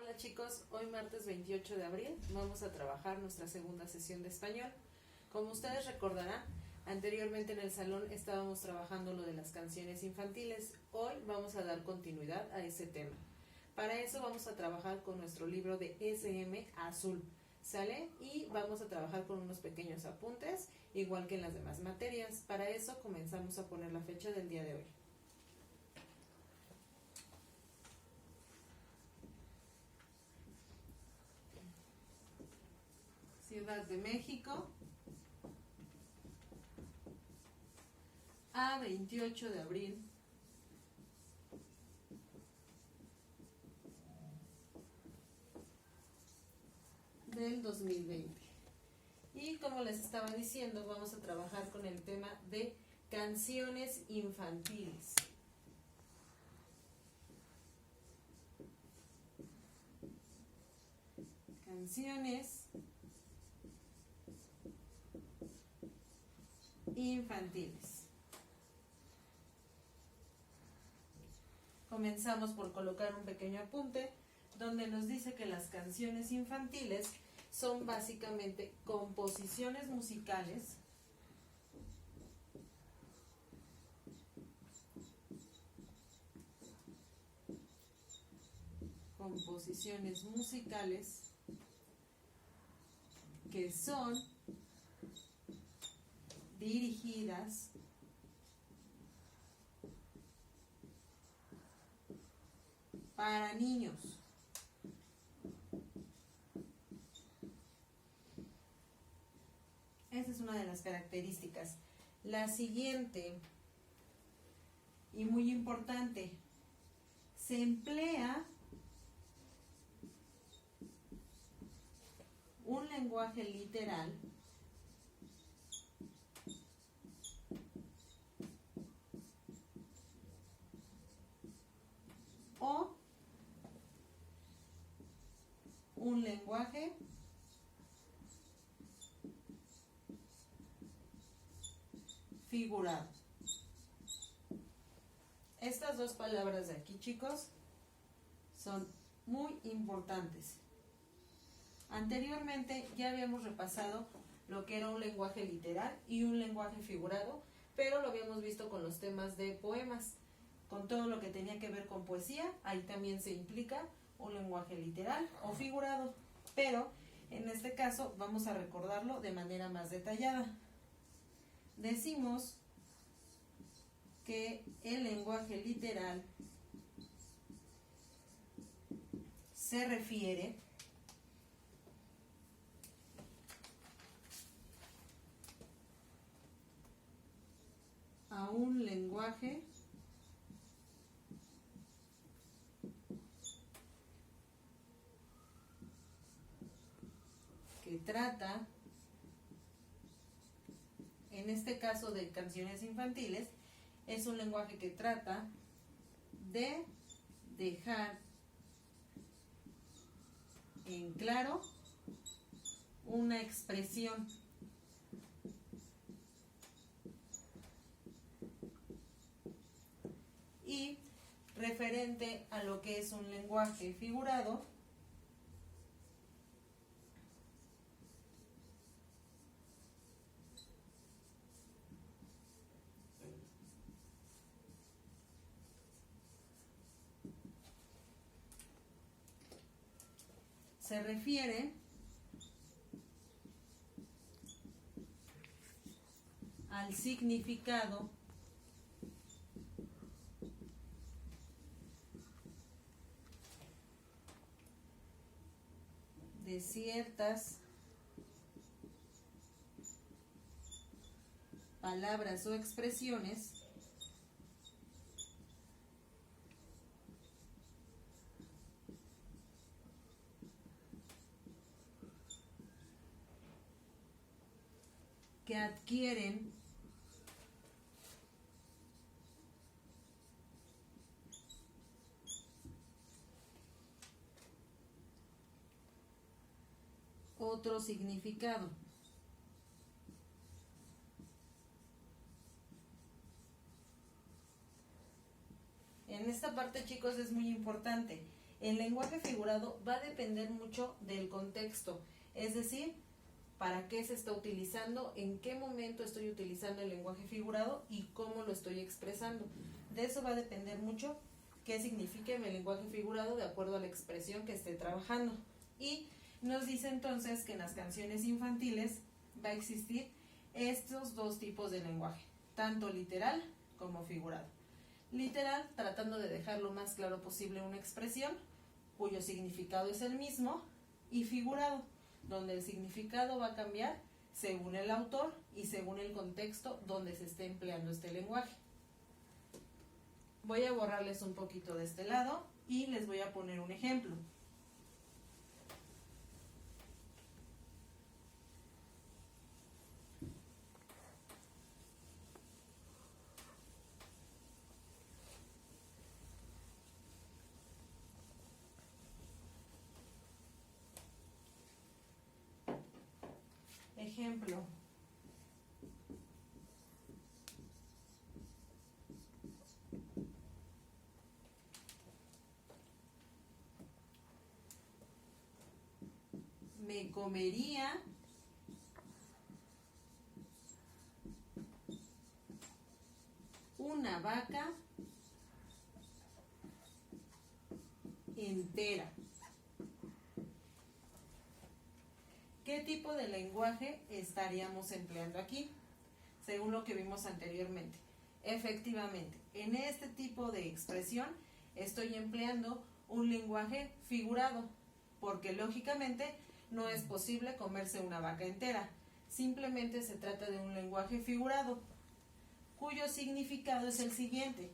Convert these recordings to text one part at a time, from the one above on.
Hola chicos, hoy martes 28 de abril vamos a trabajar nuestra segunda sesión de español. Como ustedes recordarán, anteriormente en el salón estábamos trabajando lo de las canciones infantiles. Hoy vamos a dar continuidad a ese tema. Para eso vamos a trabajar con nuestro libro de SM Azul, ¿sale? Y vamos a trabajar con unos pequeños apuntes, igual que en las demás materias. Para eso comenzamos a poner la fecha del día de hoy. Ciudad de México, a 28 de abril del 2020. Y como les estaba diciendo, vamos a trabajar con el tema de canciones infantiles. Canciones infantiles. Comenzamos por colocar un pequeño apunte donde nos dice que las canciones infantiles son básicamente composiciones musicales que son dirigidas para niños. Esa es una de las características. La siguiente, y muy importante, se emplea un lenguaje literal o un lenguaje figurado. Estas dos palabras de aquí, chicos, son muy importantes. Anteriormente ya habíamos repasado lo que era un lenguaje literal y un lenguaje figurado, pero lo habíamos visto con los temas de poemas. Con todo lo que tenía que ver con poesía, ahí también se implica un lenguaje literal o figurado, pero en este caso vamos a recordarlo de manera más detallada. Decimos que el lenguaje literal se refiere a un lenguaje que trata, en este caso de canciones infantiles, es un lenguaje que trata de dejar en claro una expresión. Y referente a lo que es un lenguaje figurado, se refiere al significado de ciertas palabras o expresiones que adquieren otro significado. En esta parte, chicos, es muy importante. El lenguaje figurado va a depender mucho del contexto, es decir, para qué se está utilizando, en qué momento estoy utilizando el lenguaje figurado y cómo lo estoy expresando. De eso va a depender mucho qué significa el lenguaje figurado de acuerdo a la expresión que esté trabajando. Y nos dice entonces que en las canciones infantiles va a existir estos dos tipos de lenguaje, tanto literal como figurado. Literal, tratando de dejar lo más claro posible una expresión cuyo significado es el mismo, y figurado, donde el significado va a cambiar según el autor y según el contexto donde se esté empleando este lenguaje. Voy a borrarles un poquito de este lado y les voy a poner un ejemplo. Ejemplo. Me comería una vaca entera. ¿Qué tipo de lenguaje estaríamos empleando aquí? Según lo que vimos anteriormente. Efectivamente, en este tipo de expresión estoy empleando un lenguaje figurado, porque lógicamente no es posible comerse una vaca entera. Simplemente se trata de un lenguaje figurado, cuyo significado es el siguiente.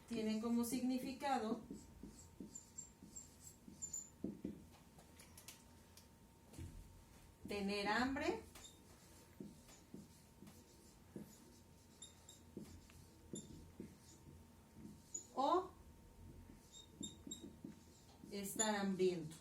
Tiene como significado tener hambre o estar hambriento.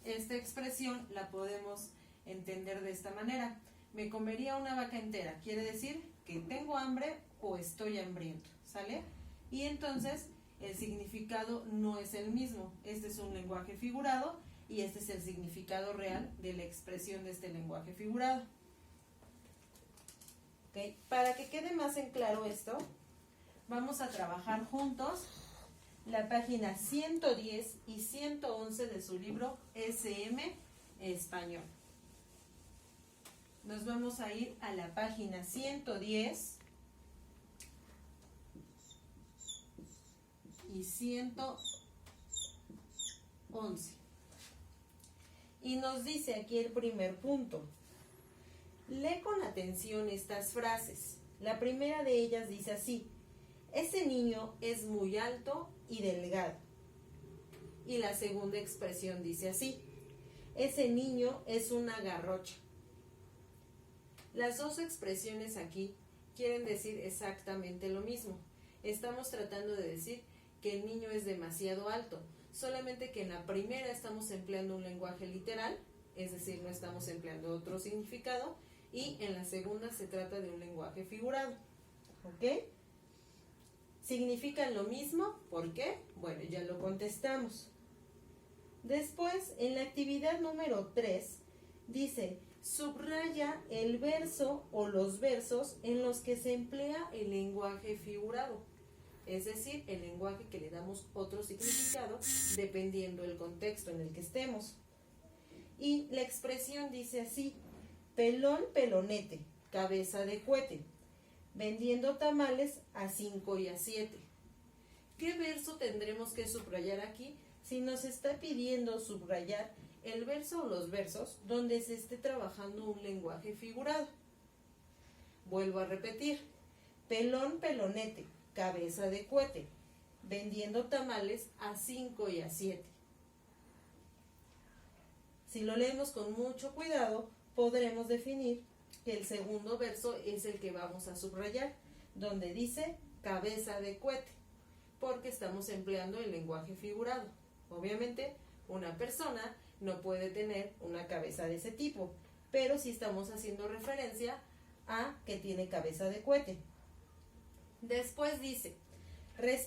Esta expresión la podemos entender de esta manera. Me comería una vaca entera. Quiere decir que tengo hambre o estoy hambriento. ¿Sale? Y entonces el significado no es el mismo. Este es un lenguaje figurado y este es el significado real de la expresión de este lenguaje figurado. ¿Okay? Para que quede más en claro esto, vamos a trabajar juntos la página 110 y 111 de su libro SM Español. Nos vamos a ir a la página 110 y 111. Y nos dice aquí el primer punto. Lee con atención estas frases. La primera de ellas dice así: ese niño es muy alto y delgado. Y la segunda expresión dice así: ese niño es una garrocha. Las dos expresiones aquí quieren decir exactamente lo mismo. Estamos tratando de decir que el niño es demasiado alto, solamente que en la primera estamos empleando un lenguaje literal, es decir, no estamos empleando otro significado, y en la segunda se trata de un lenguaje figurado. ¿Ok? ¿Significan lo mismo? ¿Por qué? Bueno, ya lo contestamos. Después, en la actividad número 3, dice: subraya el verso o los versos en los que se emplea el lenguaje figurado. Es decir, el lenguaje que le damos otro significado dependiendo del contexto en el que estemos. Y la expresión dice así: pelón, pelonete, cabeza de cohete, vendiendo tamales a 5 y a 7. ¿Qué verso tendremos que subrayar aquí si nos está pidiendo subrayar el verso o los versos donde se esté trabajando un lenguaje figurado? Vuelvo a repetir: pelón, pelonete, cabeza de cohete, vendiendo tamales a 5 y a 7. Si lo leemos con mucho cuidado, podremos definir que el segundo verso es el que vamos a subrayar, donde dice cabeza de cohete, porque estamos empleando el lenguaje figurado. Obviamente, una persona no puede tener una cabeza de ese tipo, pero sí estamos haciendo referencia A, que tiene cabeza de cohete. Después dice, responde